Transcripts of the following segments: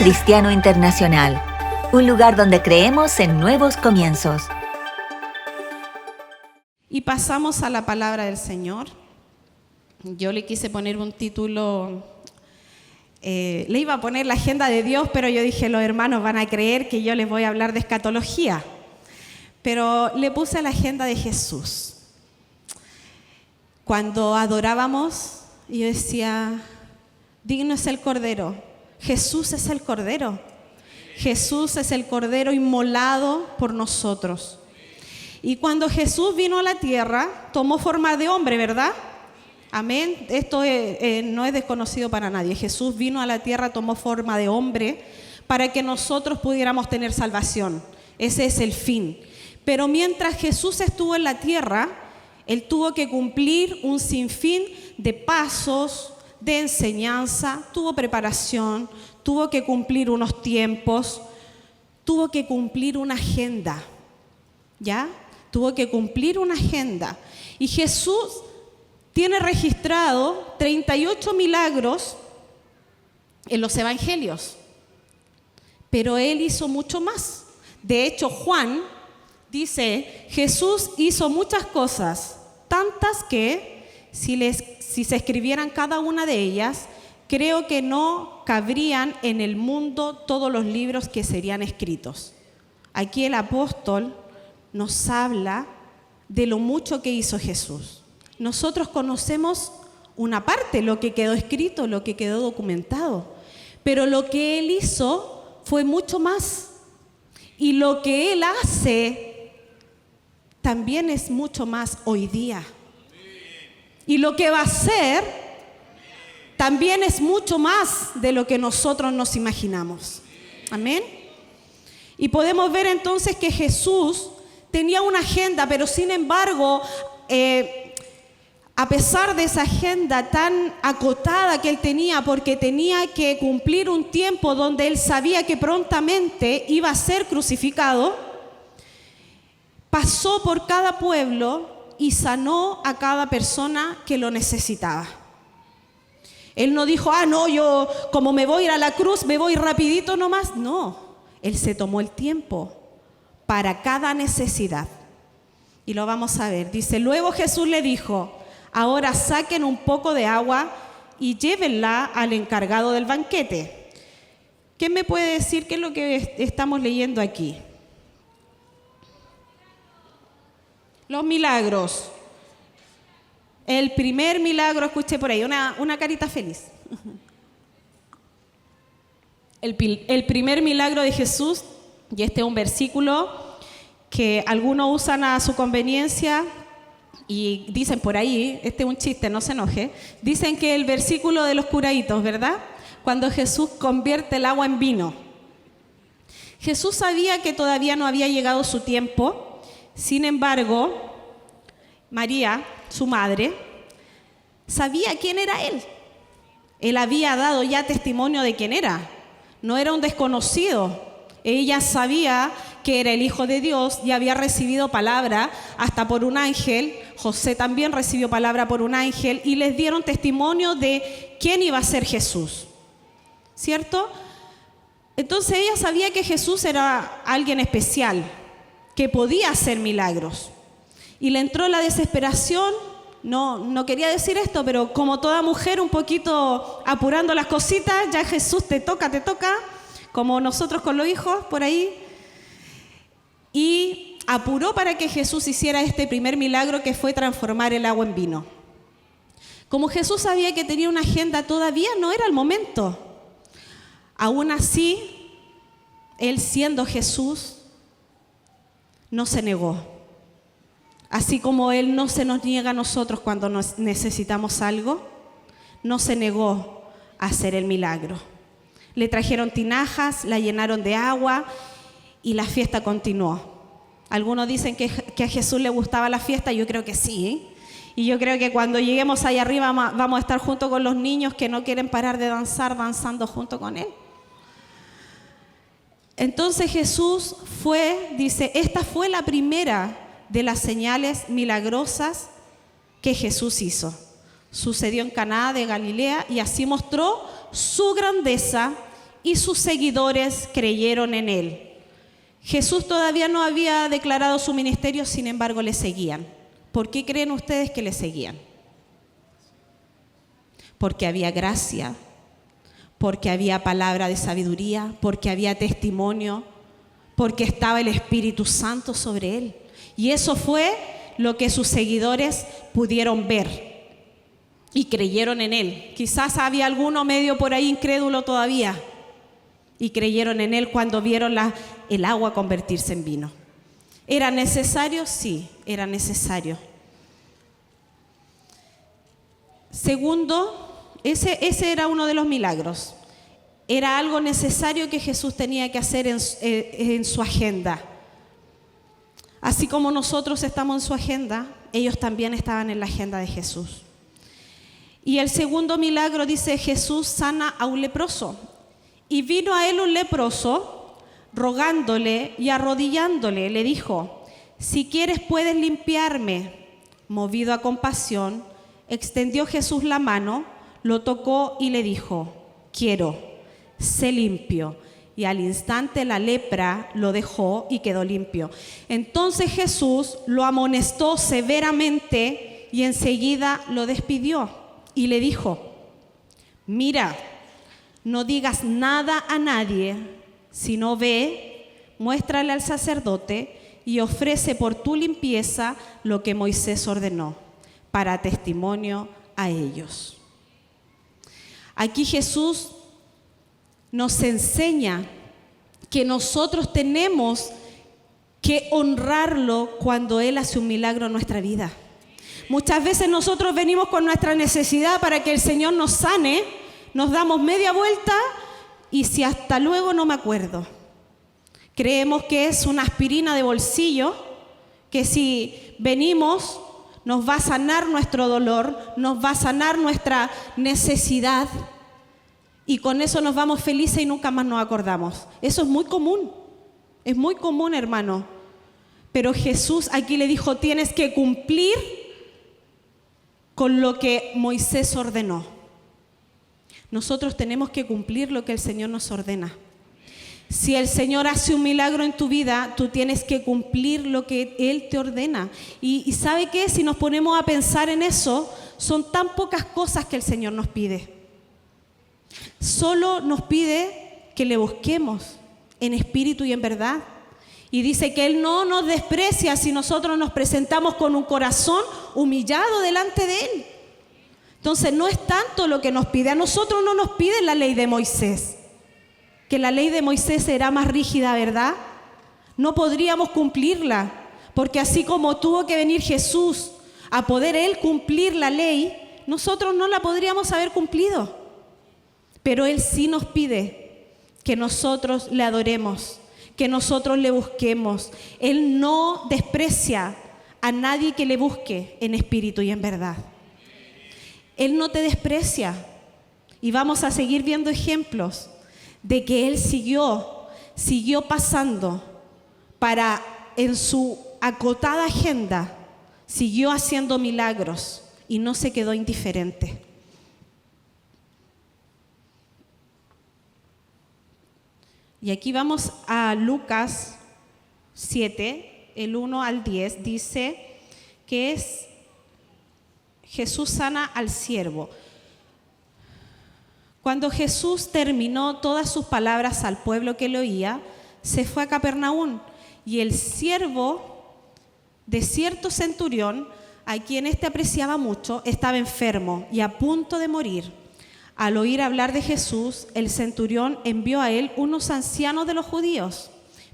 Cristiano Internacional, un lugar donde creemos en nuevos comienzos. Y pasamos a la palabra del Señor. Yo le quise poner un título, le iba a poner la agenda de Dios, pero yo dije, los hermanos van a creer que yo les voy a hablar de escatología. Pero le puse la agenda de Jesús. Cuando adorábamos, yo decía, digno es el Cordero. Jesús es el Cordero. Jesús es el Cordero inmolado por nosotros. Y cuando Jesús vino a la tierra, tomó forma de hombre, ¿verdad? Amén. Esto no es desconocido para nadie. Jesús vino a la tierra, tomó forma de hombre para que nosotros pudiéramos tener salvación. Ese es el fin. Pero mientras Jesús estuvo en la tierra, Él tuvo que cumplir un sinfín de pasos, de enseñanza, tuvo preparación, tuvo que cumplir unos tiempos, tuvo que cumplir una agenda, ¿ya? Tuvo que cumplir una agenda. Y Jesús tiene registrado 38 milagros en los evangelios, pero Él hizo mucho más. De hecho, Juan dice, Jesús hizo muchas cosas, tantas que si se escribieran cada una de ellas, creo que no cabrían en el mundo todos los libros que serían escritos. Aquí el apóstol nos habla de lo mucho que hizo Jesús. Nosotros conocemos una parte, lo que quedó escrito, lo que quedó documentado, pero lo que Él hizo fue mucho más. Y lo que Él hace también es mucho más hoy día. Y lo que va a hacer también es mucho más de lo que nosotros nos imaginamos. Amén. Y podemos ver entonces que Jesús tenía una agenda, pero sin embargo, a pesar de esa agenda tan acotada que Él tenía, porque tenía que cumplir un tiempo donde Él sabía que prontamente iba a ser crucificado, pasó por cada pueblo y sanó a cada persona que lo necesitaba. Él no dijo, no, yo como me voy a ir a la cruz, me voy rapidito nomás. No, Él se tomó el tiempo para cada necesidad. Y lo vamos a ver. Dice, luego Jesús le dijo, ahora saquen un poco de agua y llévenla al encargado del banquete. ¿Quién me puede decir qué es lo que estamos leyendo aquí? Los milagros. El primer milagro, escuché por ahí, una carita feliz. El primer milagro de Jesús, y este es un versículo que algunos usan a su conveniencia y dicen por ahí, este es un chiste, no se enoje, dicen que el versículo de los curaditos, ¿verdad? Cuando Jesús convierte el agua en vino. Jesús sabía que todavía no había llegado su tiempo. Sin embargo, María, su madre, sabía quién era Él. Él había dado ya testimonio de quién era. No era un desconocido. Ella sabía que era el Hijo de Dios y había recibido palabra hasta por un ángel. José también recibió palabra por un ángel y les dieron testimonio de quién iba a ser Jesús. ¿Cierto? Entonces ella sabía que Jesús era alguien especial, que podía hacer milagros. Y le entró la desesperación, no quería decir esto, pero como toda mujer un poquito apurando las cositas, ya Jesús te toca, como nosotros con los hijos por ahí. Y apuró para que Jesús hiciera este primer milagro que fue transformar el agua en vino. Como Jesús sabía que tenía una agenda, todavía no era el momento. Aún así, Él siendo Jesús, no se negó. Así como Él no se nos niega a nosotros cuando necesitamos algo, no se negó a hacer el milagro. Le trajeron tinajas, la llenaron de agua y la fiesta continuó. Algunos dicen que a Jesús le gustaba la fiesta, yo creo que sí. Y yo creo que cuando lleguemos allá arriba vamos a estar junto con los niños que no quieren parar de danzar, danzando junto con Él. Entonces Jesús dice, esta fue la primera de las señales milagrosas que Jesús hizo. Sucedió en Caná de Galilea y así mostró su grandeza y sus seguidores creyeron en él. Jesús todavía no había declarado su ministerio, sin embargo le seguían. ¿Por qué creen ustedes que le seguían? Porque había gracia, porque había palabra de sabiduría, porque había testimonio, porque estaba el Espíritu Santo sobre él. Y eso fue lo que sus seguidores pudieron ver y creyeron en él. Quizás había alguno medio por ahí incrédulo todavía y creyeron en él cuando vieron el agua convertirse en vino. ¿Era necesario? Sí, era necesario. Segundo, ese era uno de los milagros. Era algo necesario que Jesús tenía que hacer en su agenda. Así como nosotros estamos en su agenda, ellos también estaban en la agenda de Jesús. Y el segundo milagro dice: Jesús sana a un leproso. Y vino a él un leproso, rogándole y arrodillándole, le dijo: si quieres puedes limpiarme. Movido a compasión, extendió Jesús la mano, lo tocó y le dijo: quiero, sé limpio. Y al instante la lepra lo dejó y quedó limpio. Entonces Jesús lo amonestó severamente y enseguida lo despidió y le dijo: mira, no digas nada a nadie, sino ve, muéstrale al sacerdote y ofrece por tu limpieza lo que Moisés ordenó, para testimonio a ellos. Aquí Jesús nos enseña que nosotros tenemos que honrarlo cuando Él hace un milagro en nuestra vida. Muchas veces nosotros venimos con nuestra necesidad para que el Señor nos sane, nos damos media vuelta y si hasta luego no me acuerdo. Creemos que es una aspirina de bolsillo, que si venimos nos va a sanar nuestro dolor, nos va a sanar nuestra necesidad y con eso nos vamos felices y nunca más nos acordamos. Eso es muy común, hermano. Pero Jesús aquí le dijo: tienes que cumplir con lo que Moisés ordenó. Nosotros tenemos que cumplir lo que el Señor nos ordena. Si el Señor hace un milagro en tu vida, tú tienes que cumplir lo que Él te ordena. Y ¿sabe qué? Si nos ponemos a pensar en eso, son tan pocas cosas que el Señor nos pide. Solo nos pide que le busquemos en espíritu y en verdad. Y dice que Él no nos desprecia si nosotros nos presentamos con un corazón humillado delante de Él. Entonces no es tanto lo que nos pide. A nosotros no nos pide la ley de Moisés, que la ley de Moisés era más rígida, ¿verdad? No podríamos cumplirla, porque así como tuvo que venir Jesús a poder Él cumplir la ley, nosotros no la podríamos haber cumplido. Pero Él sí nos pide que nosotros le adoremos, que nosotros le busquemos. Él no desprecia a nadie que le busque en espíritu y en verdad. Él no te desprecia. Y vamos a seguir viendo ejemplos de que Él siguió pasando para, en su acotada agenda, siguió haciendo milagros y no se quedó indiferente. Y aquí vamos a Lucas 7, el 1 al 10, dice que Jesús sana al siervo. Cuando Jesús terminó todas sus palabras al pueblo que le oía, se fue a Capernaum y el siervo de cierto centurión, a quien éste apreciaba mucho, estaba enfermo y a punto de morir. Al oír hablar de Jesús, el centurión envió a él unos ancianos de los judíos,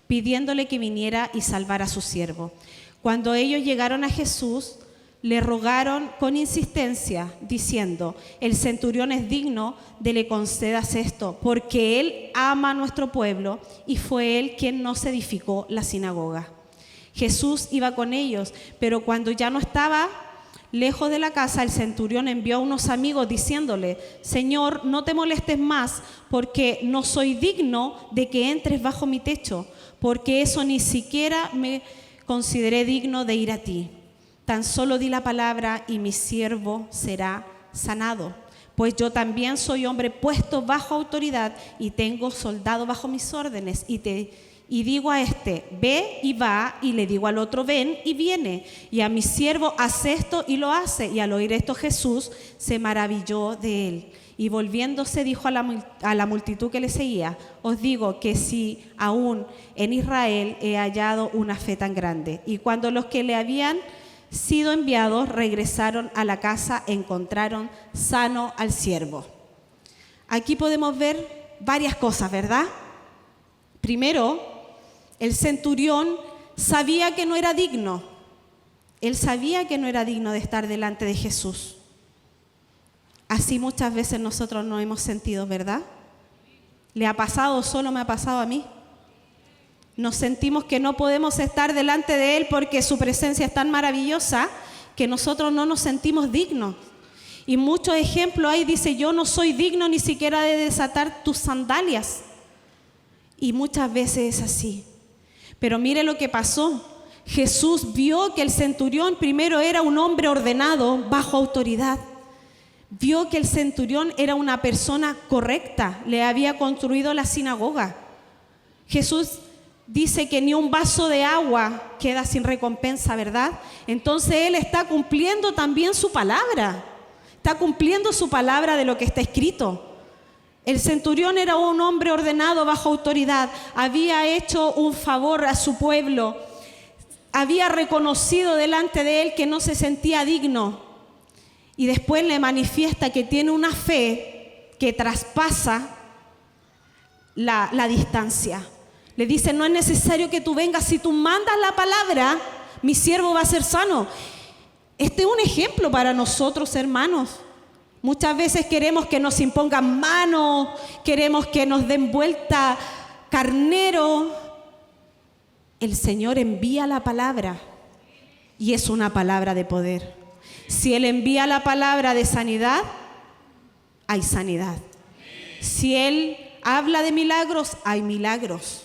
pidiéndole que viniera y salvara a su siervo. Cuando ellos llegaron a Jesús, le rogaron con insistencia, diciendo: el centurión es digno de le concedas esto, porque él ama a nuestro pueblo y fue él quien nos edificó la sinagoga. Jesús iba con ellos, pero cuando ya no estaba lejos de la casa, el centurión envió a unos amigos diciéndole: Señor, no te molestes más, porque no soy digno de que entres bajo mi techo, porque eso ni siquiera me consideré digno de ir a ti. Tan solo di la palabra y mi siervo será sanado. pues yo también soy hombre puesto bajo autoridad y tengo soldado bajo mis órdenes. Y digo a este, ve y va, y le digo al otro, ven y viene. Y a mi siervo, haz esto y lo hace. Y al oír esto Jesús se maravilló de él. Y volviéndose dijo a la multitud que le seguía, os digo que si aún en Israel he hallado una fe tan grande. Y cuando los que le habían sido enviados regresaron a la casa, encontraron sano al siervo. Aquí podemos ver varias cosas, ¿verdad? Primero, el centurión sabía que no era digno. Él sabía que no era digno de estar delante de Jesús. Así muchas veces nosotros nos hemos sentido, ¿verdad? ¿Le ha pasado? ¿Solo me ha pasado a mí? Nos sentimos que no podemos estar delante de Él porque su presencia es tan maravillosa que nosotros no nos sentimos dignos. Y muchos ejemplos ahí dice, yo no soy digno ni siquiera de desatar tus sandalias. Y muchas veces es así. Pero mire lo que pasó. Jesús vio que el centurión primero era un hombre ordenado bajo autoridad. Vio que el centurión era una persona correcta, le había construido la sinagoga. Jesús dice que ni un vaso de agua queda sin recompensa, ¿verdad? Entonces Él está cumpliendo también su palabra. Está cumpliendo su palabra de lo que está escrito. El centurión era un hombre ordenado bajo autoridad. Había hecho un favor a su pueblo. Había reconocido delante de Él que no se sentía digno. Y después le manifiesta que tiene una fe que traspasa la distancia. Le dice, no es necesario que tú vengas, si tú mandas la palabra, mi siervo va a ser sano. Este es un ejemplo para nosotros, hermanos. Muchas veces queremos que nos impongan manos, queremos que nos den vuelta carnero. El Señor envía la palabra y es una palabra de poder. Si Él envía la palabra de sanidad, hay sanidad. Si Él habla de milagros, hay milagros.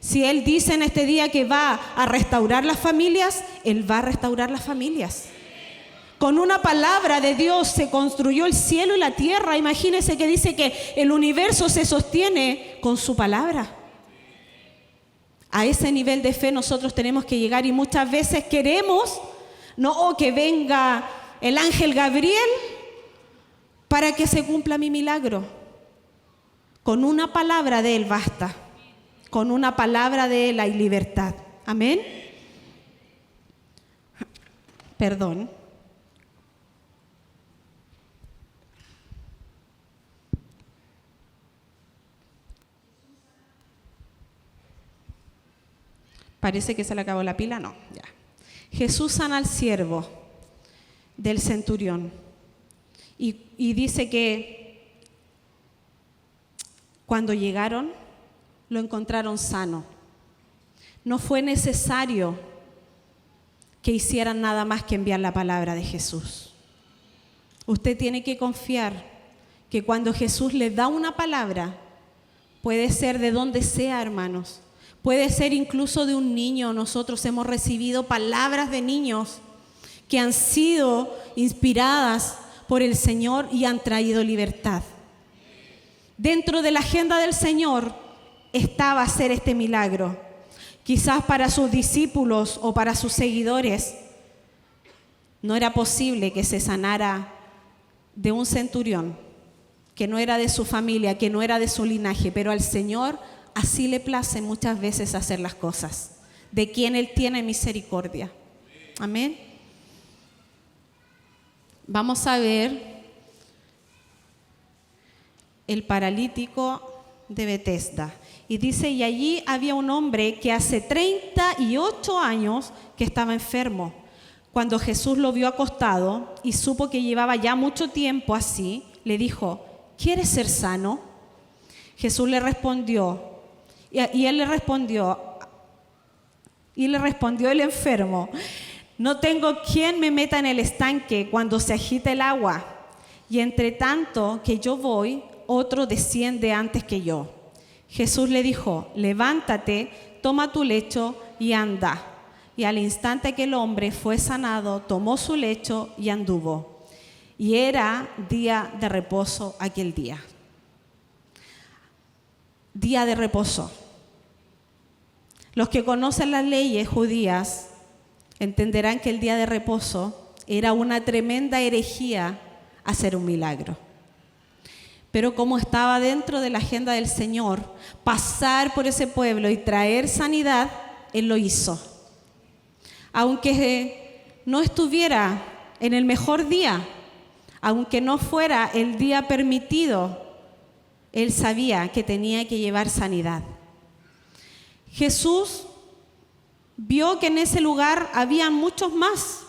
Si Él dice en este día que va a restaurar las familias, Él va a restaurar las familias. Con una palabra de Dios se construyó el cielo y la tierra. Imagínense que dice que el universo se sostiene con su palabra. A ese nivel de fe nosotros tenemos que llegar y muchas veces queremos que venga el ángel Gabriel para que se cumpla mi milagro. Con una palabra de Él basta. Con una palabra de Él hay libertad. Amén. Perdón. Parece que se le acabó la pila, no, ya. Jesús sana al siervo del centurión y dice que cuando llegaron lo encontraron sano. No fue necesario que hicieran nada más que enviar la palabra de Jesús. Usted tiene que confiar que cuando Jesús le da una palabra, puede ser de donde sea, hermanos. Puede ser incluso de un niño. Nosotros hemos recibido palabras de niños que han sido inspiradas por el Señor y han traído libertad. Dentro de la agenda del Señor estaba hacer este milagro. Quizás para sus discípulos o para sus seguidores no era posible que se sanara de un centurión que no era de su familia, que no era de su linaje, pero al Señor así le place muchas veces hacer las cosas, de quien Él tiene misericordia. Amén. Vamos a ver el paralítico de Betesda. Y dice, y allí había un hombre que hace 38 años que estaba enfermo. Cuando Jesús lo vio acostado y supo que llevaba ya mucho tiempo así, le dijo, ¿quieres ser sano? Jesús le respondió, y él le respondió el enfermo, no tengo quien me meta en el estanque cuando se agita el agua, y entre tanto que yo voy, otro desciende antes que yo. Jesús le dijo, levántate, toma tu lecho y anda. Y al instante que el hombre fue sanado, tomó su lecho y anduvo. Y era día de reposo aquel día. Día de reposo. Los que conocen las leyes judías entenderán que el día de reposo era una tremenda herejía hacer un milagro. Pero como estaba dentro de la agenda del Señor, pasar por ese pueblo y traer sanidad, Él lo hizo. Aunque no estuviera en el mejor día, aunque no fuera el día permitido, Él sabía que tenía que llevar sanidad. Jesús vio que en ese lugar había muchos más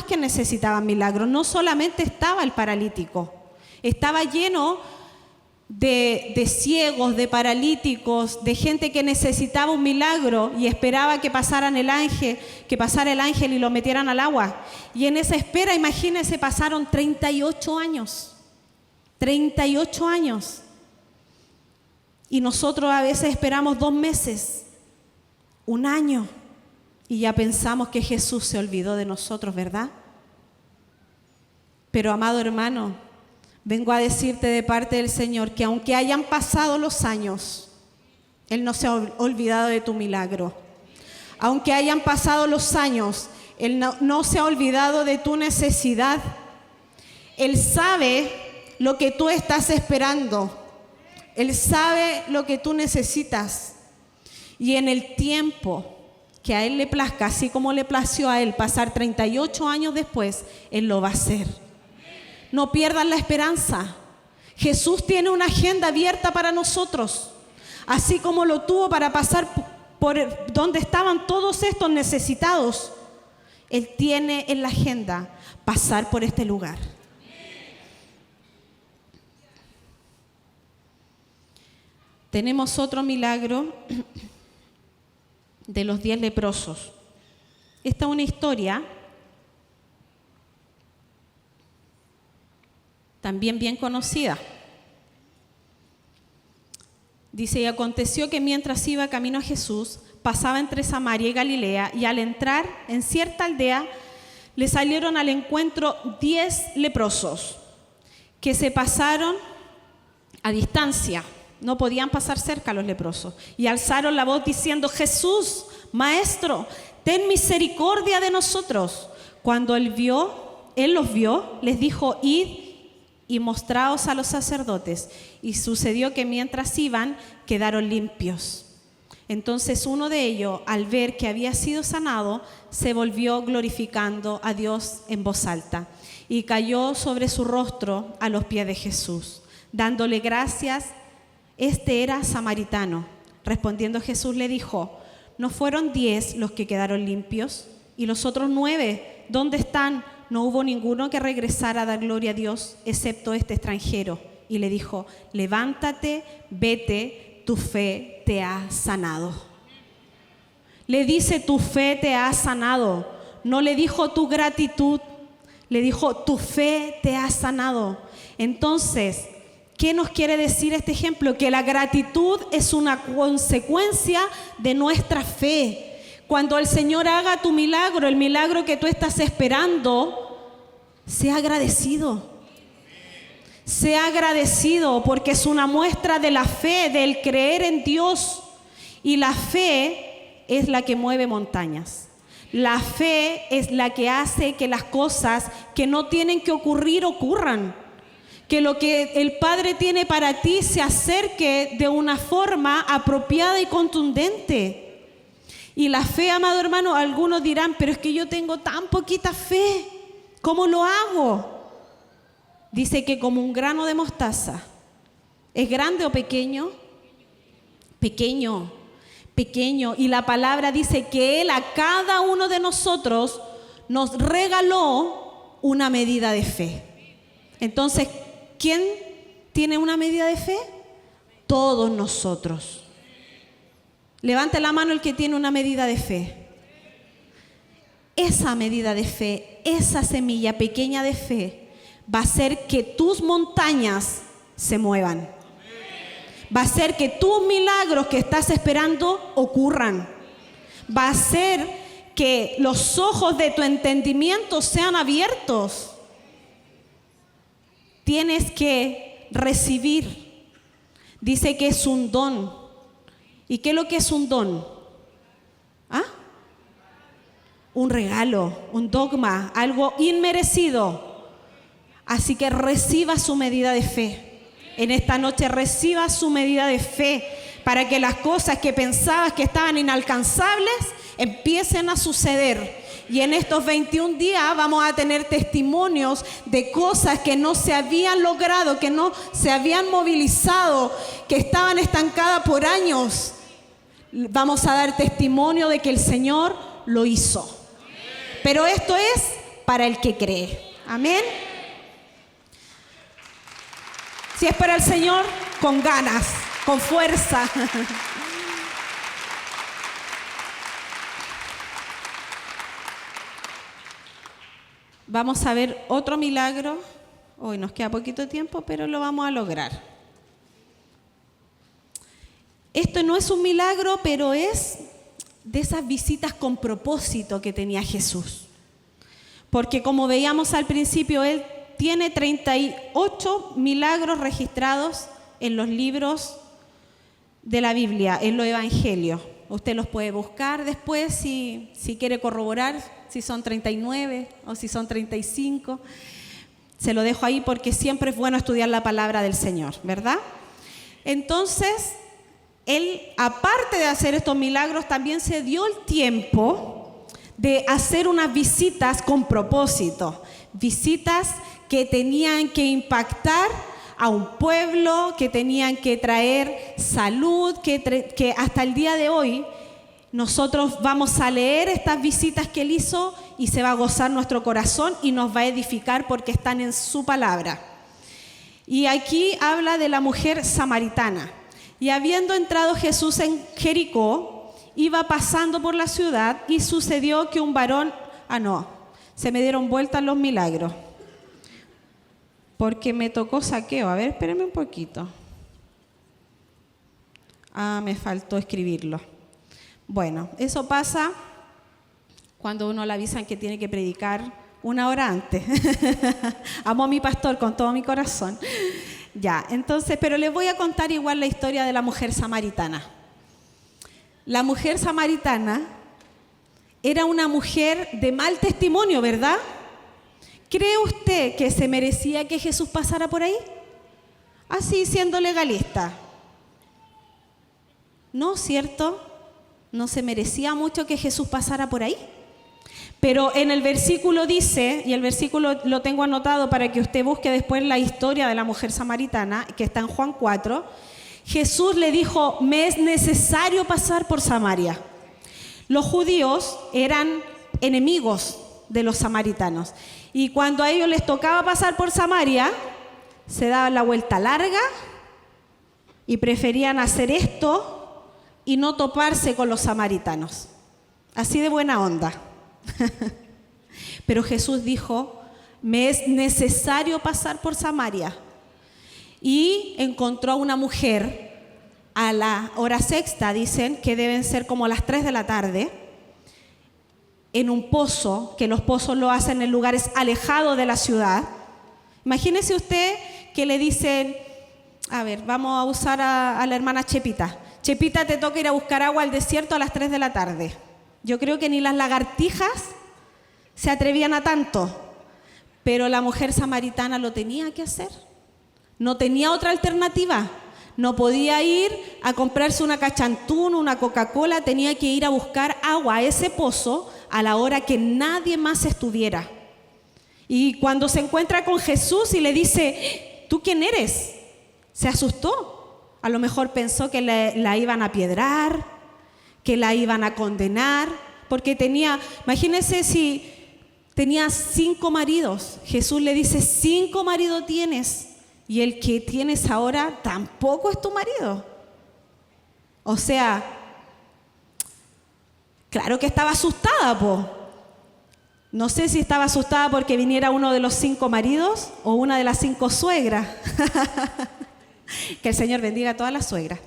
que necesitaban milagros. No solamente estaba el paralítico, estaba lleno de ciegos, de paralíticos, de gente que necesitaba un milagro y esperaba que pasara el ángel y lo metieran al agua. Y en esa espera, imagínense, pasaron 38 años. 38 años. Y nosotros a veces esperamos 2 meses, 1 año, y ya pensamos que Jesús se olvidó de nosotros, ¿verdad? Pero, amado hermano, vengo a decirte de parte del Señor que aunque hayan pasado los años, Él no se ha olvidado de tu milagro. Aunque hayan pasado los años, Él no se ha olvidado de tu necesidad. Él sabe lo que tú estás esperando. Él sabe lo que tú necesitas. Y en el tiempo que a Él le plazca, así como le plació a Él pasar 38 años después, Él lo va a hacer. No pierdan la esperanza. Jesús tiene una agenda abierta para nosotros, así como lo tuvo para pasar por donde estaban todos estos necesitados. Él tiene en la agenda pasar por este lugar. Tenemos otro milagro de los 10 leprosos. Esta es una historia también bien conocida. Dice, y aconteció que mientras iba camino a Jesús, pasaba entre Samaria y Galilea, y al entrar en cierta aldea, le salieron al encuentro 10 leprosos, que se pasaron a distancia. No podían pasar cerca los leprosos. Y alzaron la voz diciendo, Jesús, Maestro, ten misericordia de nosotros. Cuando Él los vio, les dijo, id y mostraos a los sacerdotes. Y sucedió que mientras iban, quedaron limpios. Entonces uno de ellos, al ver que había sido sanado, se volvió glorificando a Dios en voz alta y cayó sobre su rostro a los pies de Jesús, dándole gracias. Este era samaritano. Respondiendo Jesús le dijo, ¿no fueron 10 los que quedaron limpios? ¿Y los otros 9, dónde están? No hubo ninguno que regresara a dar gloria a Dios, excepto este extranjero. Y le dijo, levántate, vete, tu fe te ha sanado. Le dice, tu fe te ha sanado. No le dijo tu gratitud, le dijo, tu fe te ha sanado. Entonces, ¿qué nos quiere decir este ejemplo? Que la gratitud es una consecuencia de nuestra fe. Cuando el Señor haga tu milagro, el milagro que tú estás esperando, sea agradecido. Sea agradecido porque es una muestra de la fe, del creer en Dios. Y la fe es la que mueve montañas. La fe es la que hace que las cosas que no tienen que ocurrir, ocurran. Que lo que el Padre tiene para ti se acerque de una forma apropiada y contundente. Y la fe, amado hermano, algunos dirán, pero es que yo tengo tan poquita fe, ¿cómo lo hago? Dice que como un grano de mostaza. ¿Es grande o pequeño? Pequeño, pequeño. Y la palabra dice que Él a cada uno de nosotros nos regaló una medida de fe. Entonces, ¿quién tiene una medida de fe? Todos nosotros. Levante la mano el que tiene una medida de fe. Esa medida de fe, esa semilla pequeña de fe, va a hacer que tus montañas se muevan. Va a hacer que tus milagros que estás esperando ocurran. Va a hacer que los ojos de tu entendimiento sean abiertos. tienes que recibir. Dice que es un don. ¿Y qué es lo que es un don? ¿Ah? Un regalo, un dogma, algo inmerecido. Así que reciba su medida de fe. En esta noche reciba su medida de fe para que las cosas que pensabas que estaban inalcanzables empiecen a suceder. Y en estos 21 días vamos a tener testimonios de cosas que no se habían logrado, que no se habían movilizado, que estaban estancadas por años. Vamos a dar testimonio de que el Señor lo hizo. Pero esto es para el que cree. Amén. Si es para el Señor, con ganas, con fuerza. Vamos a ver otro milagro. Hoy nos queda poquito tiempo, pero lo vamos a lograr. Esto no es un milagro, pero es de esas visitas con propósito que tenía Jesús. Porque como veíamos al principio, Él tiene 38 milagros registrados en los libros de la Biblia, en los evangelios. Usted los puede buscar después si quiere corroborar si son 39 o si son 35. Se lo dejo ahí porque siempre es bueno estudiar la palabra del Señor, ¿verdad? Entonces, Él, aparte de hacer estos milagros, también se dio el tiempo de hacer unas visitas con propósito. Visitas que tenían que impactar a un pueblo, que tenían que traer salud, que hasta el día de hoy nosotros vamos a leer estas visitas que Él hizo y se va a gozar nuestro corazón y nos va a edificar porque están en su palabra. Y aquí habla de la mujer samaritana. Y habiendo entrado Jesús en Jericó, iba pasando por la ciudad y sucedió que un varón... se me dieron vueltas los milagros. Porque me tocó Zaqueo. A ver, espérenme un poquito. Me faltó escribirlo. Bueno, eso pasa cuando uno le avisan que tiene que predicar una hora antes. Amo a mi pastor con todo mi corazón. Ya, entonces, pero les voy a contar igual la historia de la mujer samaritana. La mujer samaritana era una mujer de mal testimonio, ¿verdad? ¿Cree usted que se merecía que Jesús pasara por ahí? Así, siendo legalista. ¿No, cierto? No se merecía mucho que Jesús pasara por ahí. Pero en el versículo dice, y el versículo lo tengo anotado para que usted busque después la historia de la mujer samaritana, que está en Juan 4, Jesús le dijo, me es necesario pasar por Samaria. Los judíos eran enemigos de los samaritanos. Y cuando a ellos les tocaba pasar por Samaria, se daban la vuelta larga y preferían hacer esto y no toparse con los samaritanos. Así de buena onda. Pero Jesús dijo, me es necesario pasar por Samaria. Y encontró a una mujer a la hora sexta, dicen que deben ser como las 3 de la tarde, en un pozo, que los pozos lo hacen en lugares alejados de la ciudad. Imagínese usted que le dicen, a ver, vamos a usar a la hermana Chepita. Chepita, te toca ir a buscar agua al desierto a las 3 de la tarde. Yo creo que ni las lagartijas se atrevían a tanto, pero la mujer samaritana lo tenía que hacer. No tenía otra alternativa. No podía ir a comprarse una cachantún, una Coca-Cola, tenía que ir a buscar agua a ese pozo a la hora que nadie más estuviera. Y cuando se encuentra con Jesús y le dice, ¿tú quién eres? Se asustó. A lo mejor pensó que la iban a piedrar, que la iban a condenar, porque imagínense si tenía 5 maridos. Jesús le dice, 5 maridos tienes. Y el que tienes ahora tampoco es tu marido. O sea, claro que estaba asustada, po. No sé si estaba asustada porque viniera uno de los 5 maridos o una de las 5 suegras. Que el Señor bendiga a todas las suegras.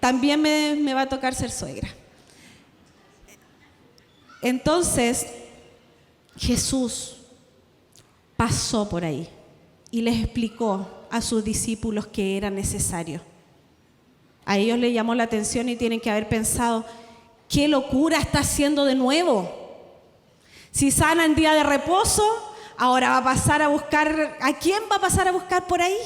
También me va a tocar ser suegra. Entonces, Jesús pasó por ahí. y les explicó a sus discípulos que era necesario. A ellos les llamó la atención y tienen que haber pensado, ¿qué locura está haciendo de nuevo? Si sana en día de reposo, ahora va a pasar a buscar, ¿a quién va a pasar a buscar por ahí?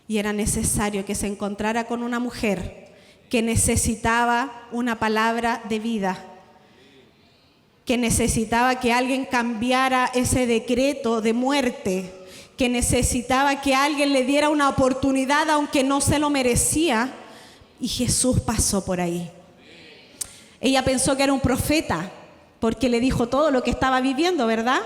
Y era necesario que se encontrara con una mujer que necesitaba una palabra de vida, que necesitaba que alguien cambiara ese decreto de muerte, que necesitaba que alguien le diera una oportunidad aunque no se lo merecía, y Jesús pasó por ahí. Ella pensó que era un profeta, porque le dijo todo lo que estaba viviendo, ¿verdad?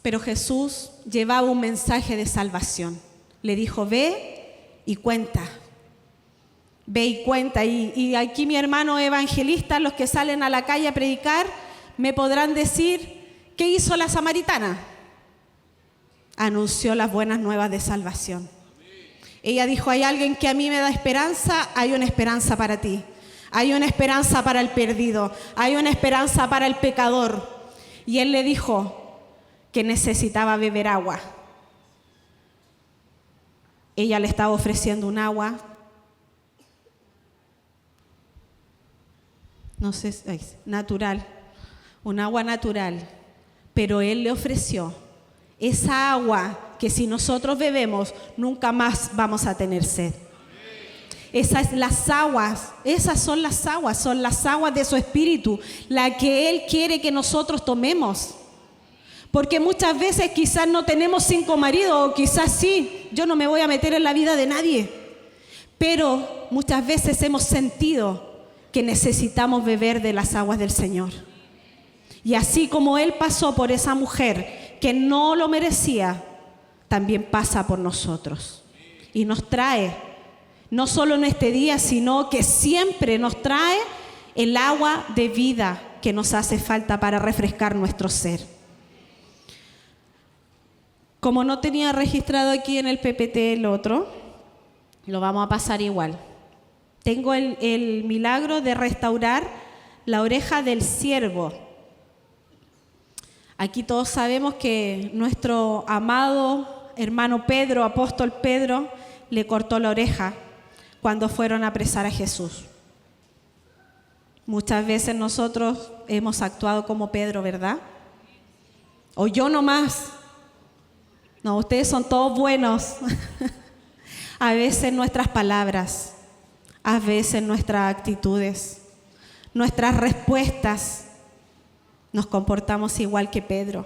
Pero Jesús llevaba un mensaje de salvación. Le dijo, ve y cuenta. Ve y cuenta. Y aquí mi hermano evangelista, los que salen a la calle a predicar, me podrán decir, ¿qué hizo la samaritana? Anunció las buenas nuevas de salvación. Ella dijo, hay alguien que a mí me da esperanza, hay una esperanza para ti. Hay una esperanza para el perdido, hay una esperanza para el pecador. Y él le dijo que necesitaba beber agua. Ella le estaba ofreciendo un agua, no sé, natural, un agua natural, pero él le ofreció esa agua que si nosotros bebemos, nunca más vamos a tener sed. Esas son las aguas de su espíritu, la que Él quiere que nosotros tomemos. Porque muchas veces quizás no tenemos 5 maridos, o quizás sí, yo no me voy a meter en la vida de nadie. Pero muchas veces hemos sentido que necesitamos beber de las aguas del Señor. Y así como Él pasó por esa mujer que no lo merecía, también pasa por nosotros. Y nos trae, no solo en este día, sino que siempre nos trae el agua de vida que nos hace falta para refrescar nuestro ser. Como no tenía registrado aquí en el PPT el otro, lo vamos a pasar igual. Tengo el milagro de restaurar la oreja del siervo. Aquí todos sabemos que nuestro amado hermano Pedro, apóstol Pedro, le cortó la oreja cuando fueron a apresar a Jesús. Muchas veces nosotros hemos actuado como Pedro, ¿verdad? O yo nomás. No, ustedes son todos buenos. A veces nuestras palabras, a veces nuestras actitudes, nuestras respuestas, nos comportamos igual que Pedro.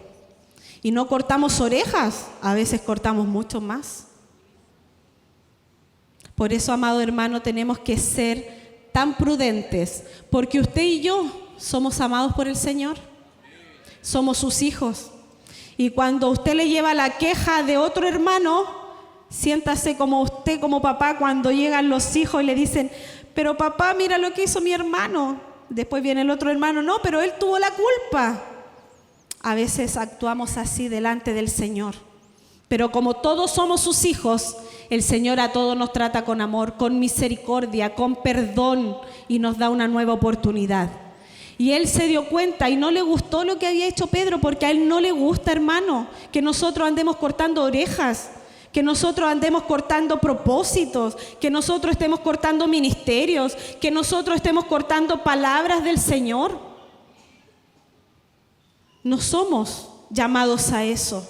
Y no cortamos orejas, a veces cortamos mucho más. Por eso, amado hermano, tenemos que ser tan prudentes, porque usted y yo somos amados por el Señor, somos sus hijos. Y cuando usted le lleva la queja de otro hermano, siéntase como usted, como papá, cuando llegan los hijos y le dicen, pero papá, mira lo que hizo mi hermano. Después viene el otro hermano, no, pero él tuvo la culpa. A veces actuamos así delante del Señor. Pero como todos somos sus hijos, el Señor a todos nos trata con amor, con misericordia, con perdón y nos da una nueva oportunidad. Y él se dio cuenta y no le gustó lo que había hecho Pedro, porque a él no le gusta, hermano, que nosotros andemos cortando orejas, que nosotros andemos cortando propósitos, que nosotros estemos cortando ministerios, que nosotros estemos cortando palabras del Señor. No somos llamados a eso.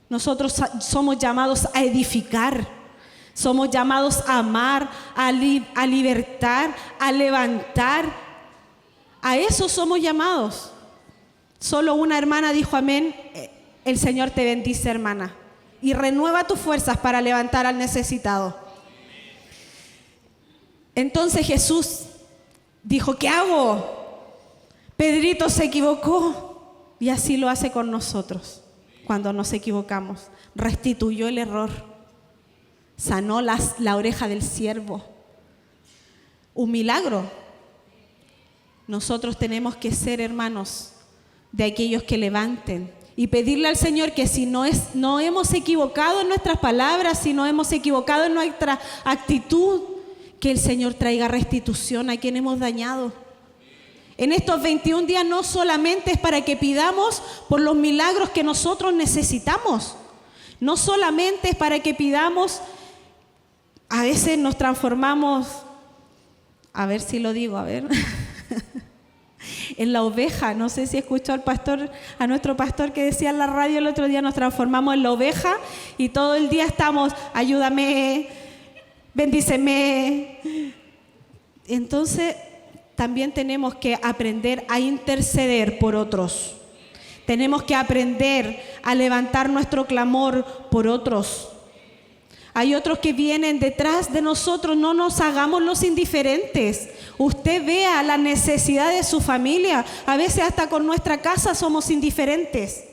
Nosotros somos llamados a edificar, somos llamados a amar, a libertar, a levantar. A eso somos llamados. Solo una hermana dijo amén. El Señor te bendice, hermana, y renueva tus fuerzas para levantar al necesitado. Entonces Jesús dijo, ¿qué hago? Pedrito se equivocó, y así lo hace con nosotros. Cuando nos equivocamos, restituyó el error, sanó la oreja del siervo. Un milagro. Nosotros tenemos que ser, hermanos, de aquellos que levanten y pedirle al Señor que si no hemos equivocado en nuestras palabras, si no hemos equivocado en nuestra actitud, que el Señor traiga restitución a quien hemos dañado. En estos 21 días no solamente es para que pidamos por los milagros que nosotros necesitamos, No solamente es para que pidamos, a veces nos transformamos, a ver si lo digo, a ver, en la oveja. No sé si escuchó a nuestro pastor que decía en la radio el otro día, nos transformamos en la oveja y todo el día estamos, ayúdame, bendíceme. Entonces, también tenemos que aprender a interceder por otros. Tenemos que aprender a levantar nuestro clamor por otros. Hay otros que vienen detrás de nosotros, no nos hagamos los indiferentes. Usted vea la necesidad de su familia. A veces hasta con nuestra casa somos indiferentes.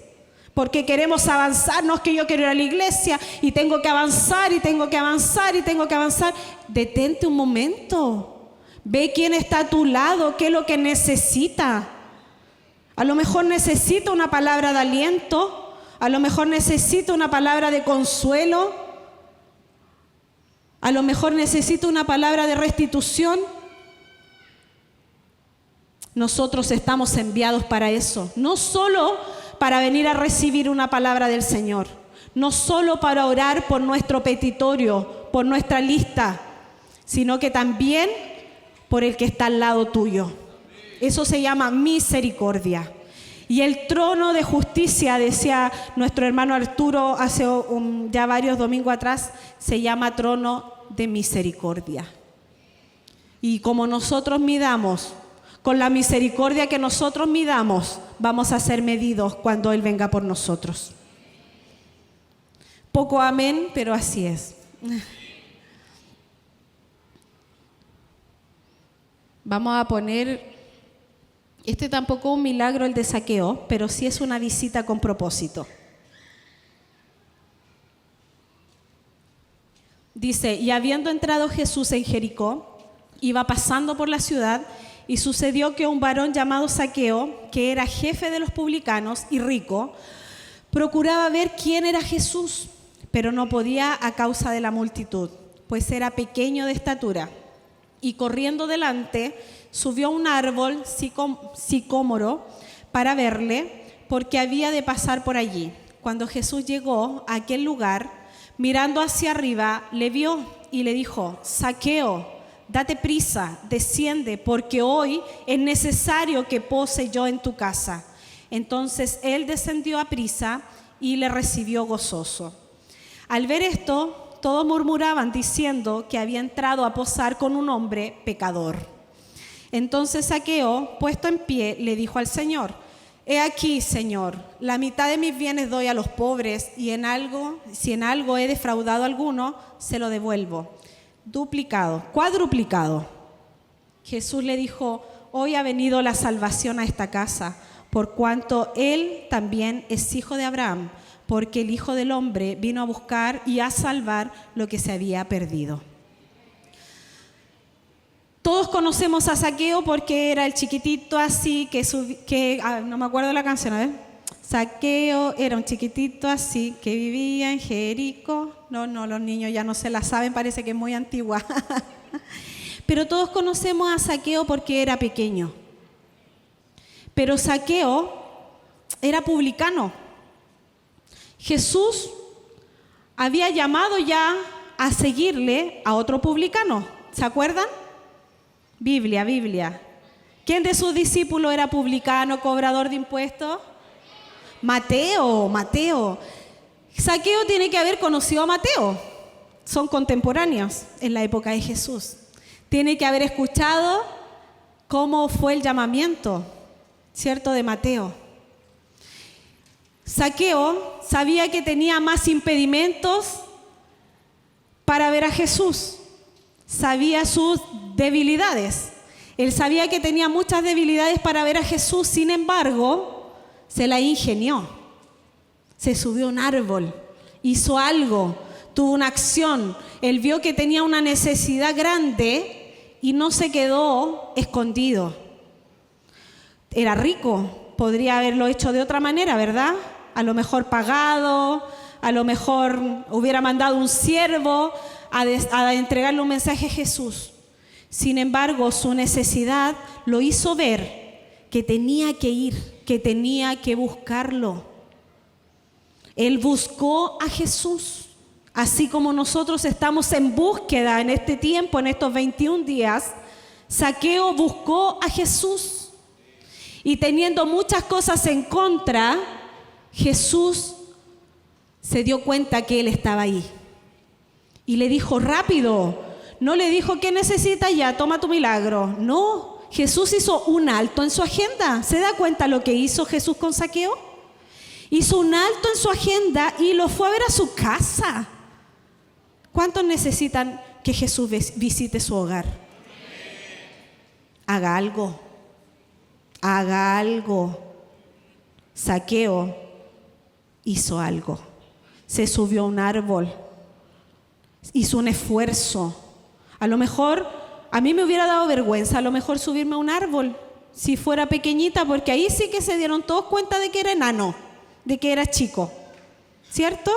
Porque queremos avanzar, no es que yo quiero ir a la iglesia y tengo que avanzar y tengo que avanzar y tengo que avanzar. Detente un momento. Ve quién está a tu lado, qué es lo que necesita. A lo mejor necesita una palabra de aliento, a lo mejor necesita una palabra de consuelo, a lo mejor necesita una palabra de restitución. Nosotros estamos enviados para eso, no solo para venir a recibir una palabra del Señor, no solo para orar por nuestro petitorio, por nuestra lista, sino que también por el que está al lado tuyo. Eso se llama misericordia. Y el trono de justicia, decía nuestro hermano Arturo hace ya varios domingos atrás, se llama trono de misericordia. Y como nosotros midamos, con la misericordia que nosotros midamos, vamos a ser medidos cuando Él venga por nosotros. Poco amén, pero así es. Vamos a poner, este tampoco es un milagro el de Zaqueo, pero sí es una visita con propósito. Dice, y habiendo entrado Jesús en Jericó, iba pasando por la ciudad, y sucedió que un varón llamado Zaqueo, que era jefe de los publicanos y rico, procuraba ver quién era Jesús, pero no podía a causa de la multitud, pues era pequeño de estatura. Y corriendo delante, subió a un árbol sicómoro para verle, porque había de pasar por allí. Cuando Jesús llegó a aquel lugar, mirando hacia arriba, le vio y le dijo, Zaqueo, date prisa, desciende, porque hoy es necesario que pose yo en tu casa. Entonces él descendió a prisa y le recibió gozoso. Al ver esto, todos murmuraban diciendo que había entrado a posar con un hombre pecador. Entonces Zaqueo, puesto en pie, le dijo al Señor, he aquí, Señor, la mitad de mis bienes doy a los pobres y si en algo he defraudado a alguno, se lo devuelvo. Duplicado, cuadruplicado. Jesús le dijo, hoy ha venido la salvación a esta casa, por cuanto él también es hijo de Abraham, porque el Hijo del Hombre vino a buscar y a salvar lo que se había perdido. Todos conocemos a Zaqueo porque era el chiquitito así, no me acuerdo la canción, a ver. Zaqueo era un chiquitito así que vivía en Jericó. No, los niños ya no se la saben, parece que es muy antigua. Pero todos conocemos a Zaqueo porque era pequeño. Pero Zaqueo era publicano. Jesús había llamado ya a seguirle a otro publicano. ¿Se acuerdan? Biblia. ¿Quién de sus discípulos era publicano, cobrador de impuestos? Mateo. Zaqueo tiene que haber conocido a Mateo. Son contemporáneos en la época de Jesús. Tiene que haber escuchado cómo fue el llamamiento, ¿cierto?, de Mateo. Zaqueo sabía que tenía más impedimentos para ver a Jesús. Sabía sus debilidades. Él sabía que tenía muchas debilidades para ver a Jesús, sin embargo, se la ingenió. Se subió a un árbol, hizo algo, tuvo una acción. Él vio que tenía una necesidad grande y no se quedó escondido. Era rico, podría haberlo hecho de otra manera, ¿verdad? A lo mejor pagado, a lo mejor hubiera mandado un siervo a entregarle un mensaje a Jesús. Sin embargo, su necesidad lo hizo ver que tenía que ir, que tenía que buscarlo. Él buscó a Jesús. Así como nosotros estamos en búsqueda en este tiempo, en estos 21 días, Zaqueo buscó a Jesús. Y teniendo muchas cosas en contra, Jesús se dio cuenta que él estaba ahí. Y le dijo, rápido. No le dijo, ¿qué necesitas ya? Toma tu milagro. No, Jesús hizo un alto en su agenda. ¿Se da cuenta lo que hizo Jesús con Zaqueo? Hizo un alto en su agenda y lo fue a ver a su casa. ¿Cuántos necesitan que Jesús visite su hogar? Haga algo. Haga algo. Zaqueo hizo algo. Se subió a un árbol. Hizo un esfuerzo. A lo mejor, a mí me hubiera dado vergüenza, a lo mejor subirme a un árbol, si fuera pequeñita, porque ahí sí que se dieron todos cuenta de que era enano, de que era chico, ¿cierto?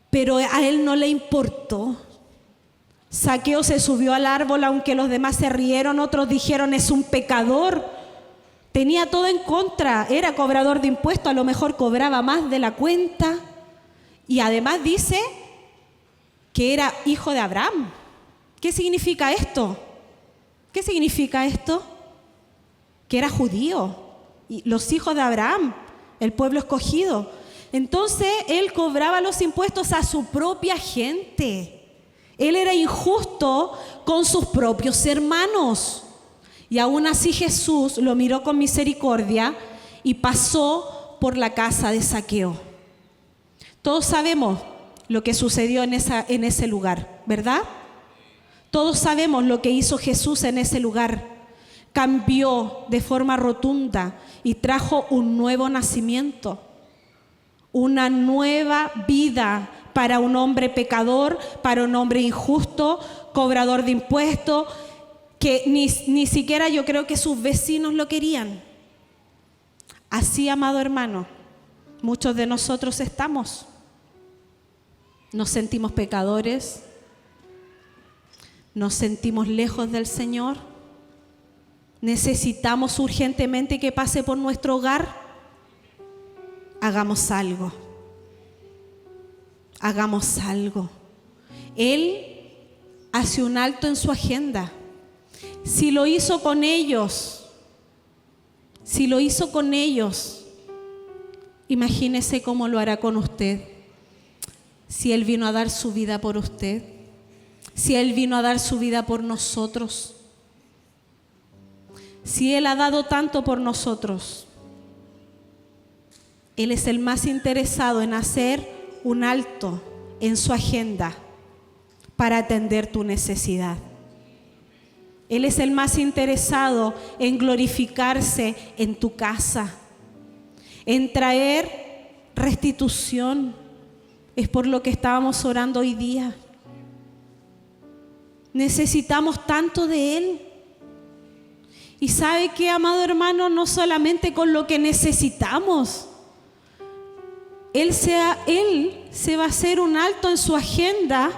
Pero a él no le importó. Zaqueo se subió al árbol, aunque los demás se rieron, otros dijeron es un pecador. Tenía todo en contra, era cobrador de impuestos, a lo mejor cobraba más de la cuenta. Y además dice que era hijo de Abraham. ¿Qué significa esto? ¿Qué significa esto? Que era judío, y los hijos de Abraham, el pueblo escogido. Entonces él cobraba los impuestos a su propia gente. Él era injusto con sus propios hermanos. Y aún así Jesús lo miró con misericordia y pasó por la casa de Zaqueo. Todos sabemos lo que sucedió en ese lugar, ¿verdad? Todos sabemos lo que hizo Jesús en ese lugar. Cambió de forma rotunda y trajo un nuevo nacimiento, una nueva vida para un hombre pecador, para un hombre injusto, cobrador de impuestos, que ni siquiera yo creo que sus vecinos lo querían. Así, amado hermano, muchos de nosotros estamos. Nos sentimos pecadores, nos sentimos lejos del Señor, necesitamos urgentemente que pase por nuestro hogar. Hagamos algo, hagamos algo. Él hace un alto en su agenda. Si lo hizo con ellos, imagínese cómo lo hará con usted. Si Él vino a dar su vida por usted, si Él vino a dar su vida por nosotros, si Él ha dado tanto por nosotros, Él es el más interesado en hacer un alto en su agenda para atender tu necesidad. Él es el más interesado en glorificarse en tu casa, en traer restitución. Es por lo que estábamos orando hoy día. Necesitamos tanto de Él. Y ¿sabe qué, amado hermano? No solamente con lo que necesitamos. Él se va a hacer un alto en su agenda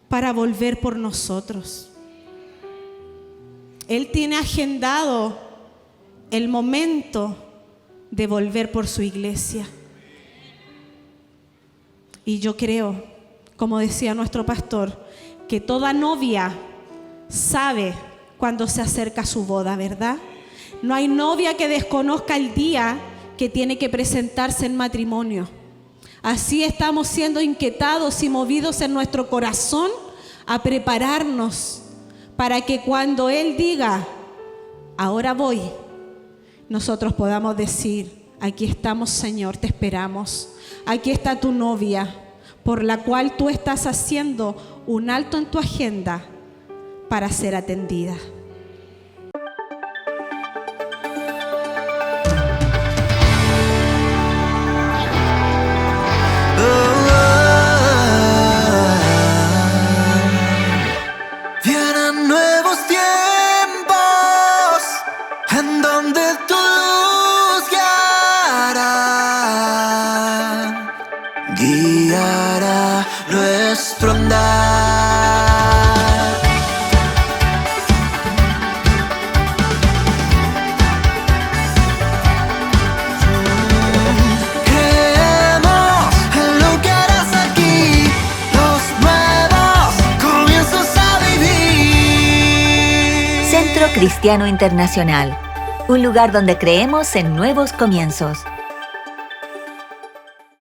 para volver por nosotros. Él tiene agendado el momento de volver por su iglesia. Y yo creo, como decía nuestro pastor, que toda novia sabe cuando se acerca su boda, ¿verdad? No hay novia que desconozca el día que tiene que presentarse en matrimonio. Así estamos siendo inquietados y movidos en nuestro corazón a prepararnos para que cuando Él diga, ahora voy, nosotros podamos decir, aquí estamos, Señor, te esperamos. Aquí está tu novia, por la cual tú estás haciendo un alto en tu agenda para ser atendida. Vienen nuevos tiempos en donde tu luz guiará nuestro andar. Cristiano Internacional, un lugar donde creemos en nuevos comienzos.